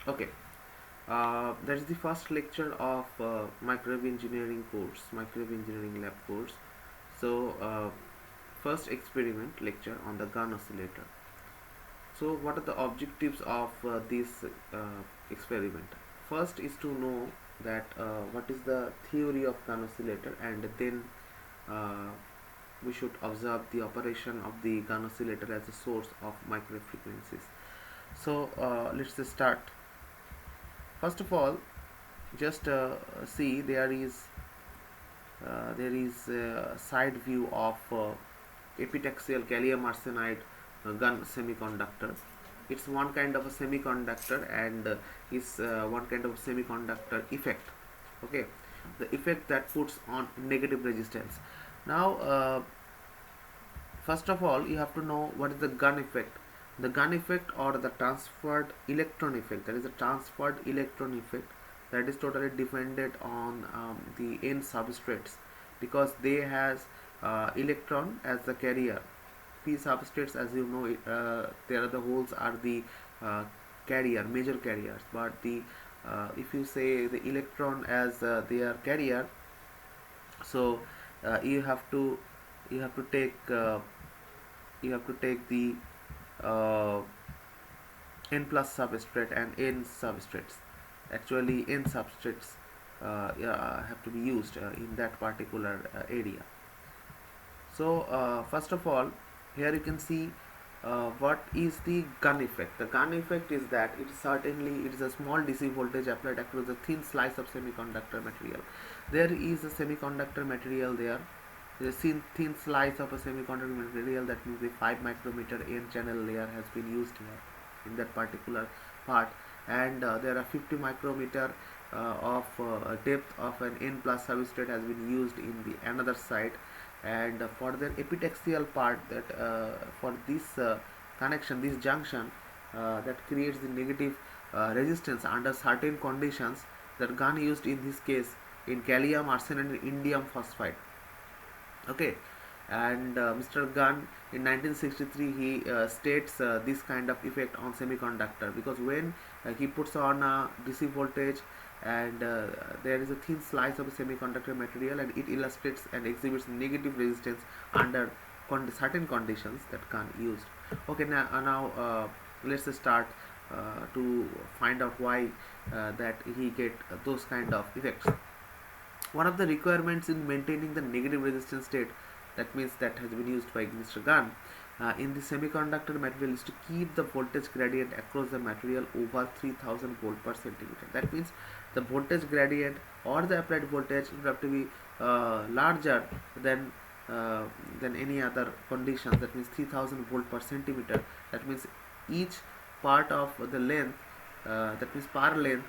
Okay, that is the first lecture of microwave engineering course, microwave engineering lab course. So, first experiment lecture on the Gunn oscillator. So, what are the objectives of this experiment? First is to know that what is the theory of Gunn oscillator, and then uh, we should observe the operation of the Gunn oscillator as a source of microwave frequencies. So, let's just start. First of all, just see there is a side view of epitaxial gallium arsenide gun semiconductor. It's one kind of a semiconductor, and is one kind of semiconductor effect. Okay, the effect that puts on negative resistance. Now, first of all, you have to know what is the Gunn effect. The Gunn effect, or the transferred electron effect, that is a transferred electron effect, that is totally dependent on the n substrates, because they has electron as the carrier. P substrates, as you know, there are the holes are the uh, carrier, major carriers, but the if you say the electron as their carrier, so you have to you have to take the uh, n plus substrate and n substrates. Actually, n substrates yeah, have to be used in that particular area. So, first of all, here you can see what is the Gunn effect. The Gunn effect is that it is a small DC voltage applied across a thin slice of semiconductor material. There is a semiconductor material there. The thin slice of a semiconductor material, that means the 5 micrometer n channel layer has been used here in that particular part, and there are 50 micrometer of depth of an n plus substrate has been used in the another side, and for the epitaxial part, that for this connection, this junction that creates the negative resistance under certain conditions, that Gunn used in this case in gallium arsenide and indium phosphide. Okay, and Mr. Gunn in 1963 he states this kind of effect on semiconductor, because when he puts on a DC voltage, and there is a thin slice of a semiconductor material, and it illustrates and exhibits negative resistance under certain conditions that Gunn used. Okay, now let's start to find out why that he get those kind of effects. One of the requirements in maintaining the negative resistance state, that means that has been used by Mr. Gunn in the semiconductor material, is to keep the voltage gradient across the material over 3000 volt per centimeter. That means the voltage gradient or the applied voltage will have to be larger than uh, any other conditions. That means 3000 volt per centimeter. That means each part of the length, that means per length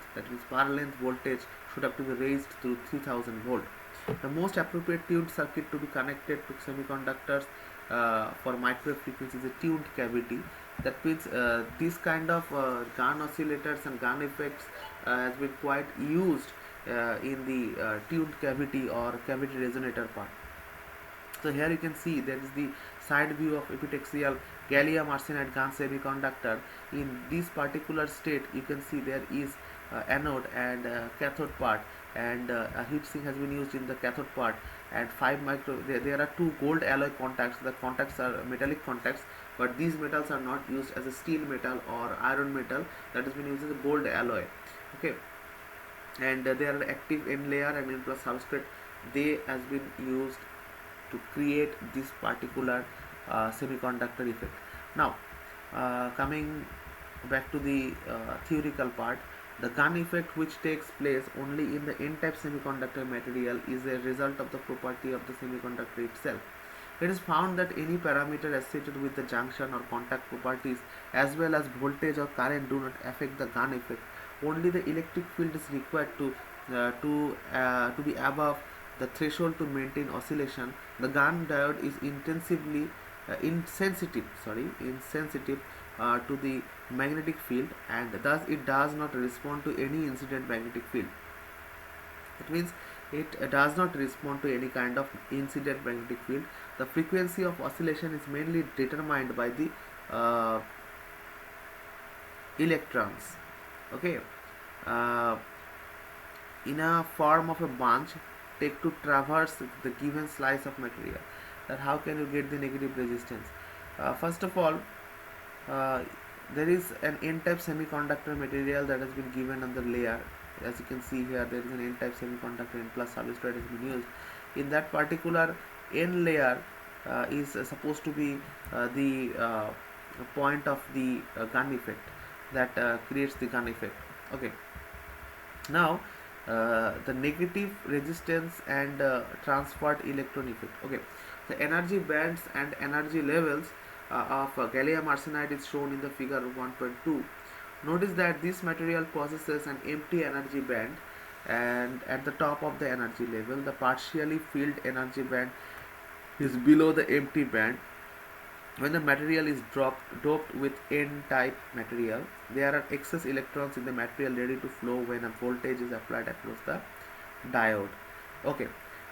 voltage should have to be raised to 3000 volt. The most appropriate tuned circuit to be connected to semiconductors for microwave frequency is a tuned cavity. That means this kind of Gunn oscillators and Gunn effects has been quite used in the tuned cavity or cavity resonator part. So here you can see there is the side view of epitaxial gallium arsenide Gunn semiconductor. In this particular state, you can see there is anode and cathode part, and a heat sink has been used in the cathode part, and 5 micro. There are two gold alloy contacts. The contacts are metallic contacts, but these metals are not used as a steel metal or iron metal. That has been used as a gold alloy. Okay, and there are active N layer and N plus substrate. They has been used to create this particular semiconductor effect. Now, coming back to the theoretical part, the Gunn effect, which takes place only in the n-type semiconductor material, is a result of the property of the semiconductor itself. It is found that any parameter associated with the junction or contact properties, as well as voltage or current, do not affect the Gunn effect. Only the electric field is required to be above the threshold to maintain oscillation. The Gunn diode is insensitive to the magnetic field, and thus it does not respond to any incident magnetic field. It means it does not respond to any kind of incident magnetic field. The frequency of oscillation is mainly determined by the uh, electrons. Okay, uh, in a form of a bunch take to traverse the given slice of material. That how can you get the negative resistance? First of all, uh, there is an n-type semiconductor material that has been given on the layer. As you can see here, there is an n-type semiconductor, n plus substrate has been used. In that particular n layer is supposed to be the point of the Gunn effect that creates the Gunn effect. Okay, now the negative resistance and transferred electron effect. Okay, the energy bands and energy levels of gallium arsenide is shown in the figure 1.2. Notice that this material possesses an empty energy band, and at the top of the energy level the partially filled energy band is below the empty band. When the material is doped with n-type material, there are excess electrons in the material ready to flow when a voltage is applied across the diode. Okay,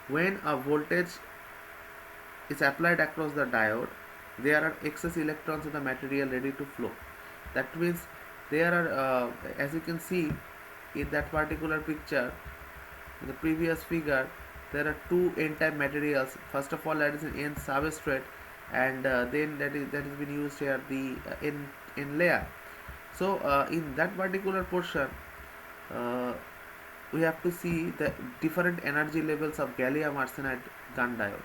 when a voltage is applied across the diode, there are excess electrons in the material ready to flow. That means there are, as you can see in that particular picture, in the previous figure, there are two n-type materials. First of all, that is an n substrate, and then that has been used here the n layer. So in that particular portion, uh, we have to see the different energy levels of gallium arsenide Gunn diode.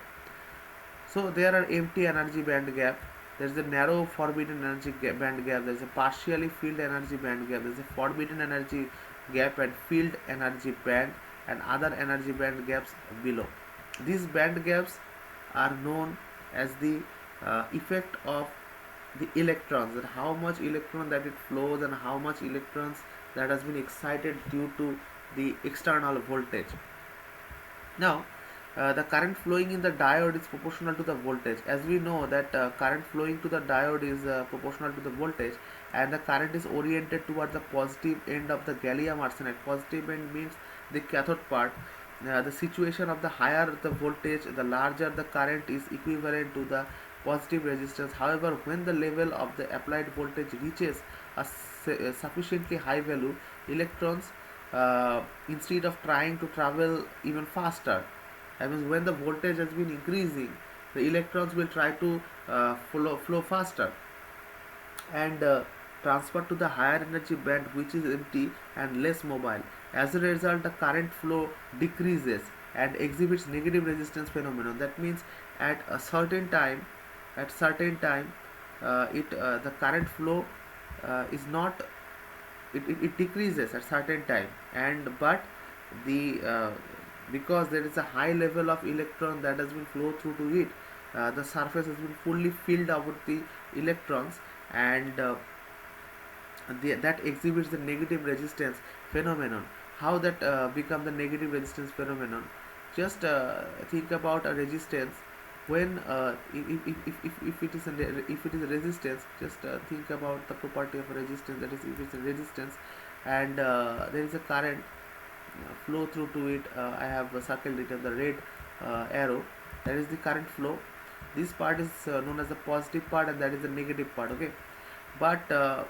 So there are empty energy band gap. There is a narrow forbidden energy band gap. There is a partially filled energy band gap. There is a forbidden energy gap and filled energy band and other energy band gaps below. These band gaps are known as the effect of the electrons, that how much electron that it flows and how much electrons that has been excited due to the external voltage. Now the current flowing in the diode is proportional to the voltage. As we know that current flowing to the diode is proportional to the voltage, and the current is oriented toward the positive end of the gallium arsenide. Positive end means the cathode part. The situation of the higher the voltage, the larger the current is equivalent to the positive resistance. However, when the level of the applied voltage reaches a sufficiently high value, electrons instead of trying to travel even faster, that means when the voltage has been increasing, the electrons will try to flow faster and transfer to the higher energy band, which is empty and less mobile. As a result, the current flow decreases and exhibits negative resistance phenomenon. That means at a certain time, the current flow is not, it decreases at certain time, and but the because there is a high level of electron that has been flow through to it, the surface has been fully filled up with the electrons, and that exhibits the negative resistance phenomenon. How that become the negative resistance phenomenon? Just think about a resistance. When if it is if it is a resistance, just think about the property of a resistance. That is, if it's a resistance and there is a current flow through to it, I have circled it as the red arrow. That is the current flow. This part is known as the positive part, and that is the negative part. Okay, but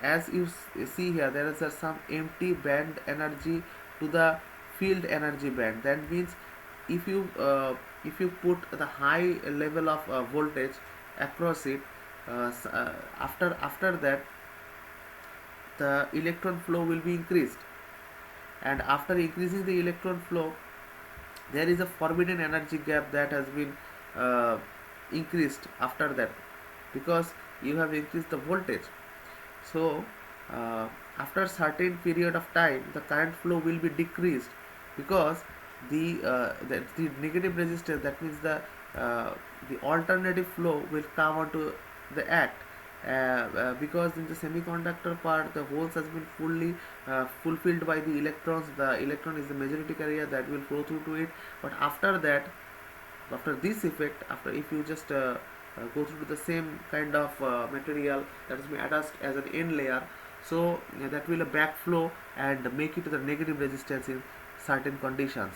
as you see here, there is some empty band energy to the field energy band. That means if you put the high level of voltage across it, after that the electron flow will be increased, and after increasing the electron flow, there is a forbidden energy gap that has been increased after that, because you have increased the voltage. So after certain period of time, the current flow will be decreased, because the negative resistance, that means the alternative flow will come onto the act, because in the semiconductor part the holes has been fully fulfilled by the electrons. The electron is the majority carrier that will flow through to it. But after that, after this effect, after if you just go through to the same kind of material that has been attached as an n layer, so that will backflow and make it to the negative resistance in certain conditions.